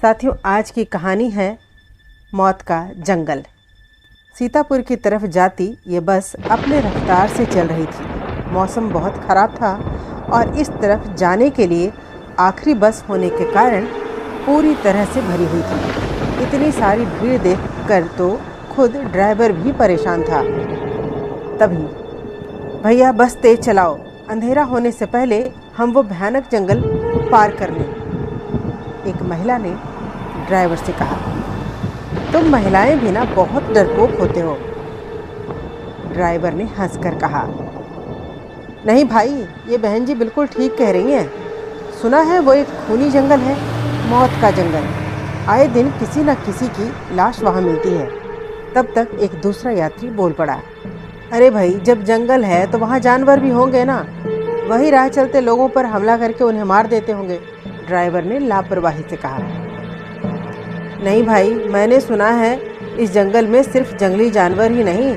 साथियों, आज की कहानी है मौत का जंगल। सीतापुर की तरफ जाती ये बस अपने रफ्तार से चल रही थी। मौसम बहुत ख़राब था और इस तरफ जाने के लिए आखिरी बस होने के कारण पूरी तरह से भरी हुई थी। इतनी सारी भीड़ देखकर तो खुद ड्राइवर भी परेशान था। तभी, भैया बस तेज चलाओ, अंधेरा होने से पहले हम वो भयानक जंगल पार कर लें, एक महिला ने ड्राइवर से कहा। तुम महिलाएं भी ना बहुत डरपोक होते हो, ड्राइवर ने हंसकर कहा। नहीं भाई, ये बहन जी बिल्कुल ठीक कह रही हैं। सुना है वो एक खूनी जंगल है, मौत का जंगल। आए दिन किसी न किसी की लाश वहाँ मिलती है। तब तक एक दूसरा यात्री बोल पड़ा। अरे भाई, जब जंगल है तो वहाँ जानवर भी होंगे ना, वही राह चलते लोगों पर हमला करके उन्हें मार देते होंगे, ड्राइवर ने लापरवाही से कहा। नहीं भाई, मैंने सुना है इस जंगल में सिर्फ जंगली जानवर ही नहीं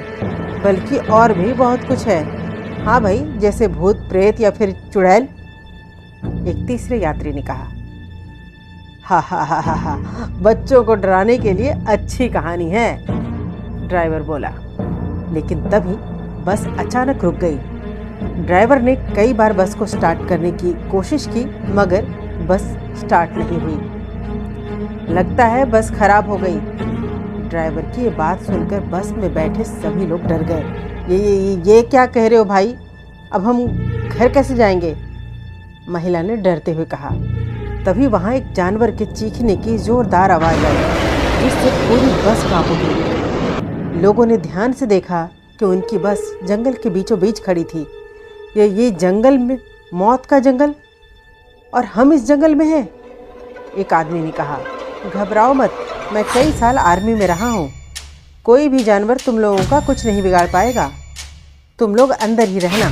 बल्कि और भी बहुत कुछ है। हाँ भाई, जैसे भूत प्रेत या फिर चुड़ैल, एक तीसरे यात्री ने कहा। हा हा हा हा हा, बच्चों को डराने के लिए अच्छी कहानी है, ड्राइवर बोला। लेकिन तभी बस अचानक रुक गई। ड्राइवर ने कई बार बस को स्टार्ट करने की कोशिश की मगर बस स्टार्ट नहीं हुई। लगता है बस खराब हो गई। ड्राइवर की ये बात सुनकर बस में बैठे सभी लोग डर गए। ये क्या कह रहे हो भाई, अब हम घर कैसे जाएंगे, महिला ने डरते हुए कहा। तभी वहाँ एक जानवर के चीखने की जोरदार आवाज़ आई जिससे पूरी बस कांप उठी। लोगों ने ध्यान से देखा कि उनकी बस जंगल के बीचों बीच खड़ी थी। ये जंगल में मौत का जंगल, और हम इस जंगल में हैं, एक आदमी ने कहा। घबराओ मत, मैं कई साल आर्मी में रहा हूँ, कोई भी जानवर तुम लोगों का कुछ नहीं बिगाड़ पाएगा, तुम लोग अंदर ही रहना।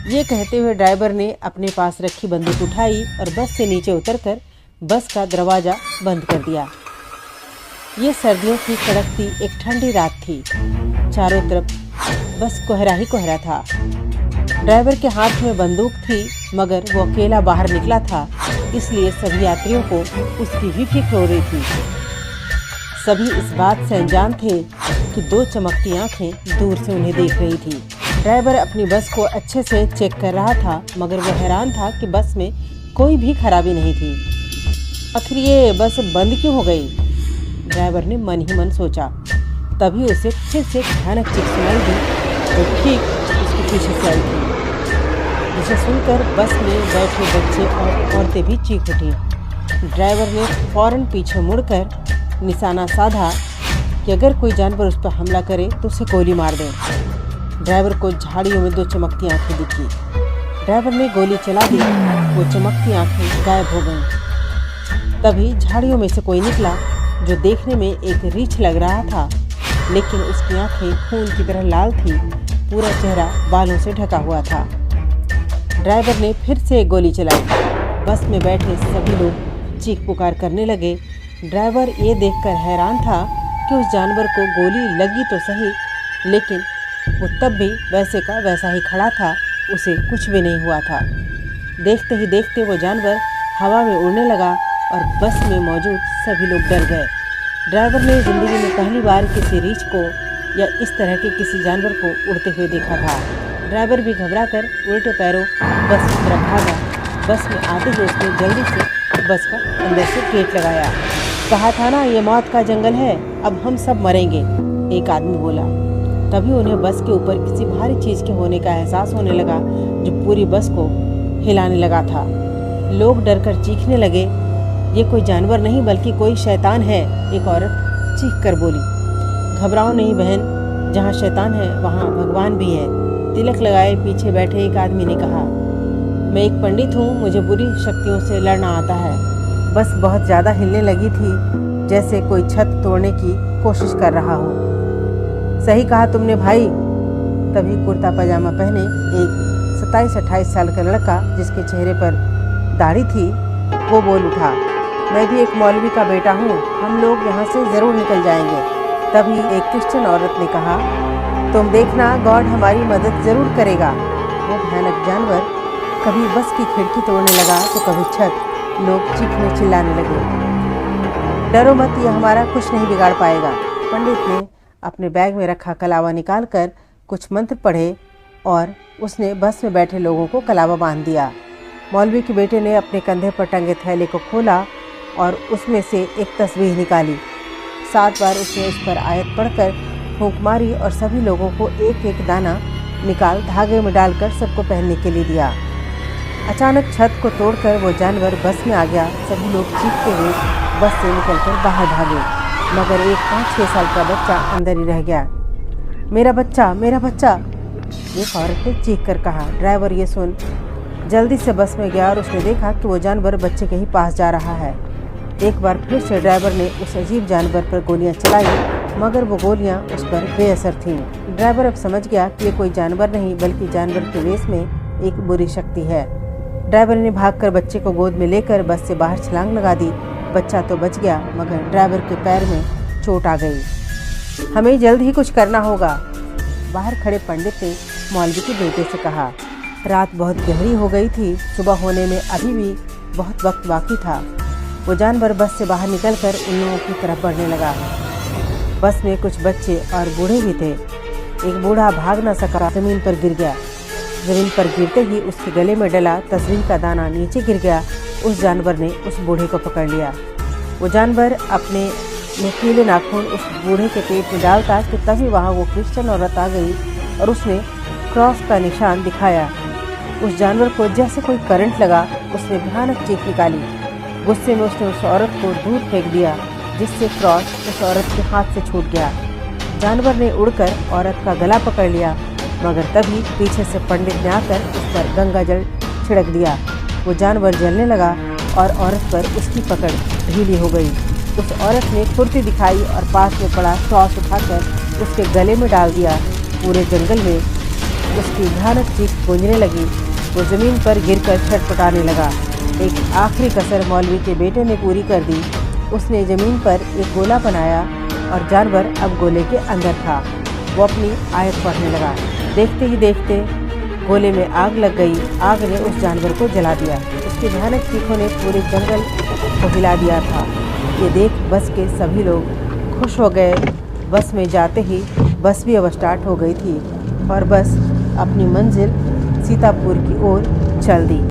ये कहते हुए ड्राइवर ने अपने पास रखी बंदूक उठाई और बस से नीचे उतरकर बस का दरवाज़ा बंद कर दिया। ये सर्दियों की कड़कती एक ठंडी रात थी। चारों तरफ बस कोहरा ही कोहरा था। ड्राइवर के हाथ में बंदूक थी मगर वो अकेला बाहर निकला था, इसलिए सभी यात्रियों को उसकी भी फिक्र हो रही थी। सभी इस बात से अनजान थे कि दो चमकती आंखें दूर से उन्हें देख रही थी। ड्राइवर अपनी बस को अच्छे से चेक कर रहा था मगर वो हैरान था कि बस में कोई भी खराबी नहीं थी। आखिर ये बस बंद क्यों हो गई, ड्राइवर ने मन ही मन सोचा। तभी उसे फिर से भयानक चीख सुनाई दी तो ठीक उसके पीछे से आई थी, जिसे सुनकर बस में बैठे बच्चे और औरतें भी चीख उठी। ड्राइवर ने फौरन पीछे मुड़कर निशाना साधा कि अगर कोई जानवर उस पर हमला करे तो उसे गोली मार दें। ड्राइवर को झाड़ियों में दो चमकती आंखें दिखी। ड्राइवर ने गोली चला दी, वो चमकती आंखें गायब हो गईं। तभी झाड़ियों में से कोई निकला जो देखने में एक रीछ लग रहा था, लेकिन उसकी आंखें खून की तरह लाल थी, पूरा चेहरा बालों से ढका हुआ था। ड्राइवर ने फिर से एक गोली चलाई। बस में बैठे सभी लोग चीख पुकार करने लगे। ड्राइवर ये देखकर हैरान था कि उस जानवर को गोली लगी तो सही, लेकिन वो तब भी वैसे का वैसा ही खड़ा था, उसे कुछ भी नहीं हुआ था। देखते ही देखते वो जानवर हवा में उड़ने लगा और बस में मौजूद सभी लोग डर गए। ड्राइवर ने ज़िंदगी में पहली बार किसी रीछ को या इस तरह के किसी जानवर को उड़ते हुए देखा था। ड्राइवर भी घबराकर उल्टे पैरों बस की तरफ भागा। बस में आते ही उसने जल्दी से बस का अंदर से गेट लगाया। कहा था ना ये मौत का जंगल है, अब हम सब मरेंगे, एक आदमी बोला। तभी उन्हें बस के ऊपर किसी भारी चीज़ के होने का एहसास होने लगा जो पूरी बस को हिलाने लगा था। लोग डरकर चीखने लगे। ये कोई जानवर नहीं बल्कि कोई शैतान है, एक औरत चीख कर बोली। घबराओ नहीं बहन, जहाँ शैतान है वहाँ भगवान भी है, तिलक लगाए पीछे बैठे एक आदमी ने कहा। मैं एक पंडित हूँ, मुझे बुरी शक्तियों से लड़ना आता है। बस बहुत ज़्यादा हिलने लगी थी, जैसे कोई छत तोड़ने की कोशिश कर रहा हो। सही कहा तुमने भाई। तभी कुर्ता पजामा पहने एक 27-28 साल का लड़का, जिसके चेहरे पर दाढ़ी थी, वो बोल उठा। मैं भी एक मौलवी का बेटा हूँ, हम लोग यहाँ से ज़रूर निकल जाएंगे। तभी एक क्रिश्चियन औरत ने कहा, तुम देखना, गॉड हमारी मदद ज़रूर करेगा। वो भयानक जानवर कभी बस की खिड़की तोड़ने लगा तो कभी छत। लोग चीखने चिल्लाने लगे। डरो मत, ये हमारा कुछ नहीं बिगाड़ पाएगा। पंडित ने अपने बैग में रखा कलावा निकालकर कुछ मंत्र पढ़े और उसने बस में बैठे लोगों को कलावा बांध दिया। मौलवी के बेटे ने अपने कंधे पर टंगे थैले को खोला और उसमें से एक तस्बीह निकाली। 7 बार उसने उस पर आयत पढ़कर फूंक मारी और सभी लोगों को एक एक दाना निकाल धागे में डालकर सबको पहनने के लिए दिया। अचानक छत को तोड़कर वो जानवर बस में आ गया। सभी लोग चीखते हुए बस से निकलकर बाहर भागे, मगर एक 5-6 साल का बच्चा अंदर ही रह गया। मेरा बच्चा, मेरा बच्चा, एक औरत ने चीख कर कहा। ड्राइवर ये सुन जल्दी से बस में गया और उसने देखा कि वो जानवर बच्चे के ही पास जा रहा है। एक बार फिर से ड्राइवर ने उस अजीब जानवर पर गोलियां चलाई, मगर वो गोलियां उस पर बेअसर थीं। ड्राइवर अब समझ गया कि ये कोई जानवर नहीं बल्कि जानवर के वेश में एक बुरी शक्ति है। ड्राइवर ने भागकर बच्चे को गोद में लेकर बस से बाहर छलांग लगा दी। बच्चा तो बच गया, मगर ड्राइवर के पैर में चोट आ गई। हमें जल्द ही कुछ करना होगा, बाहर खड़े पंडित ने मौलवी के बेटे से कहा। रात बहुत गहरी हो गई थी, सुबह होने में अभी भी बहुत वक्त बाकी था। वो जानवर बस से बाहर निकलकर उन लोगों की तरफ बढ़ने लगा। बस में कुछ बच्चे और बूढ़े भी थे। एक बूढ़ा भाग न सका, जमीन पर गिर गया। जमीन पर गिरते ही उसके गले में डला तस्बीह का दाना नीचे गिर गया। उस जानवर ने उस बूढ़े को पकड़ लिया। वो जानवर अपने नुकीले नाखून उस बूढ़े के पेट में डालता कि तभी वहाँ वो क्रिश्चियन औरत आ गई और उसने क्रॉस का निशान दिखाया। उस जानवर को जैसे कोई करंट लगा, उसने भयानक चीख निकाली। गुस्से में उसने उस औरत को दूर फेंक दिया, जिससे क्रॉस उस औरत के हाथ से छूट गया। जानवर ने उड़कर औरत का गला पकड़ लिया, मगर तभी पीछे से पंडित ने आकर उस पर गंगा जल छिड़क दिया। वो जानवर जलने लगा और औरत पर उसकी पकड़ ढीली हो गई। उस औरत ने फुर्ती दिखाई और पास में पड़ा क्रॉस उठाकर उसके गले में डाल दिया। पूरे जंगल में उसकी भयानक चीख गूंजने लगी। वो ज़मीन पर गिरकर छटपटाने लगा। एक आखिरी कसर मौलवी के बेटे ने पूरी कर दी। उसने ज़मीन पर एक गोला बनाया और जानवर अब गोले के अंदर था। वो अपनी आयत पढ़ने लगा। देखते ही देखते गोले में आग लग गई। आग ने उस जानवर को जला दिया। उसकी भयानक चीखों ने पूरे जंगल को हिला दिया था। ये देख बस के सभी लोग खुश हो गए। बस में जाते ही बस भी अब स्टार्ट हो गई थी और बस अपनी मंजिल सीतापुर की ओर चल दी।